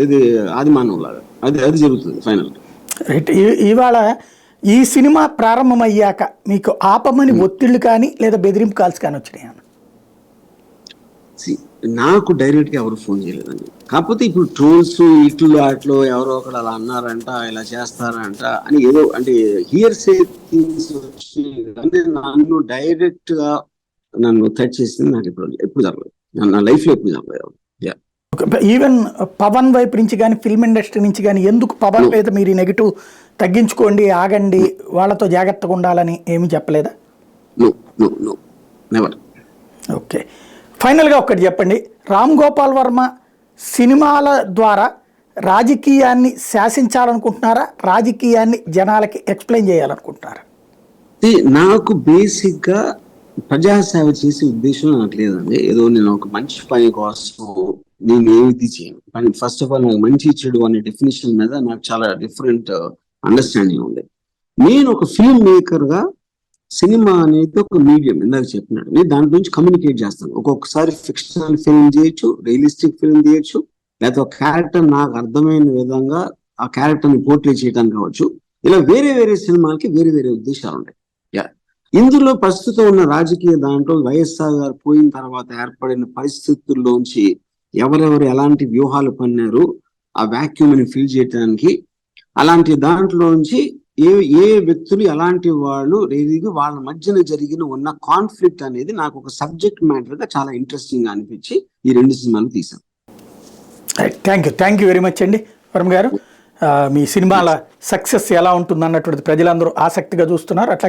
ఇది ఆదిమానవం లాగా అది అది జరుగుతుంది ఫైనల్. రైట్. ఇవాళ ఈ సినిమా ప్రారంభమయ్యాక మీకు ఆపమని ఒత్తిళ్లు కానీ లేదా బెదిరింపు కాల్స్ కానీ వచ్చినాయి? నాకు డైరెక్ట్ గా ఎవరు ఫోన్ చేయలేదండి. కాకపోతే ఇప్పుడు ట్రోల్స్ ఇట్లు అట్లో ఎవరో ఒకరు అలా అన్నారంట, ఇలా చేస్తారంట అని ఏదో అంటే హియర్ సే థింగ్స్ వచ్చి అంటే నన్ను డైరెక్ట్ గా నన్ను థ్రెట్ చేసింది నాకు ఎప్పుడు జరగలేదు, నా లైఫ్ లో ఎప్పుడు జరగలేదు. ఈవెన్ పవన్ వైపు నుంచి కానీ ఫిల్మ్ ఇండస్ట్రీ నుంచి కానీ ఎందుకు పవన్ మీద మీరు నెగిటివ్ తగ్గించుకోండి, ఆగండి, వాళ్ళతో జాగ్రత్తగా ఉండాలని ఏమి చెప్పలేదా? నెవర్. ఓకే, ఫైనల్గా ఒక్కటి చెప్పండి. రామ్ గోపాల్ వర్మ సినిమాల ద్వారా రాజకీయాన్ని శాసించాలనుకుంటున్నారా, రాజకీయాన్ని జనాలకి ఎక్స్ప్లెయిన్ చేయాలనుకుంటున్నారా? నాకు బేసిక్ గా ప్రజాసేవ చేసే ఉద్దేశం నాకు లేదండి. ఏదో నేను ఒక మంచి పని కోసం నేను ఏది చేయను. కానీ ఫస్ట్ ఆఫ్ ఆల్ నాకు మంచి చెడు అనే డెఫినేషన్ మీద నాకు చాలా డిఫరెంట్ అండర్స్టాండింగ్ ఉంది. నేను ఒక ఫిల్మ్ మేకర్ గా సినిమా అనేది ఒక మీడియం, ఇందాక చెప్పినట్టు నేను దాంట్లో నుంచి కమ్యూనికేట్ చేస్తాను. ఒక్కొక్కసారి ఫిక్షనల్ ఫిల్మ్ చేయొచ్చు, రియలిస్టిక్ ఫిల్మ్ చేయొచ్చు, లేకపోతే ఒక క్యారెక్టర్ నాకు అర్థమైన విధంగా ఆ క్యారెక్టర్ ని పోర్ట్రే చేయడానికి కావచ్చు. ఇలా వేరే వేరే సినిమాలకి వేరే వేరే ఉద్దేశాలు ఉంటాయి. ఇందులో ప్రస్తుతం ఉన్న రాజకీయ దాంట్లో వైఎస్ఆర్ గారు పోయిన తర్వాత ఏర్పడిన పరిస్థితుల్లోంచి ఎవరెవరు ఎలాంటి వ్యూహాలు పన్నారు ఆ వాక్యూమ్ ని ఫిల్ చేయడానికి, అలాంటి దాంట్లోంచి ఏ వ్యక్తులు ఎలాంటి వాళ్ళు వాళ్ళ మధ్యన జరిగిన ఉన్న కాన్ఫ్లిక్ట్ అనేది నాకు ఒక సబ్జెక్ట్ మ్యాటర్ గా చాలా ఇంట్రెస్టింగ్ గా అనిపించి ఈ 2 సినిమాలు తీసాను. థ్యాంక్ యూ వెరీ మచ్ అండి వర్మ గారు. మీ సినిమాల సక్సెస్ ఎలా ఉంటుంది అన్నటువంటిది ప్రజలందరూ ఆసక్తిగా చూస్తున్నారు. అట్లాగే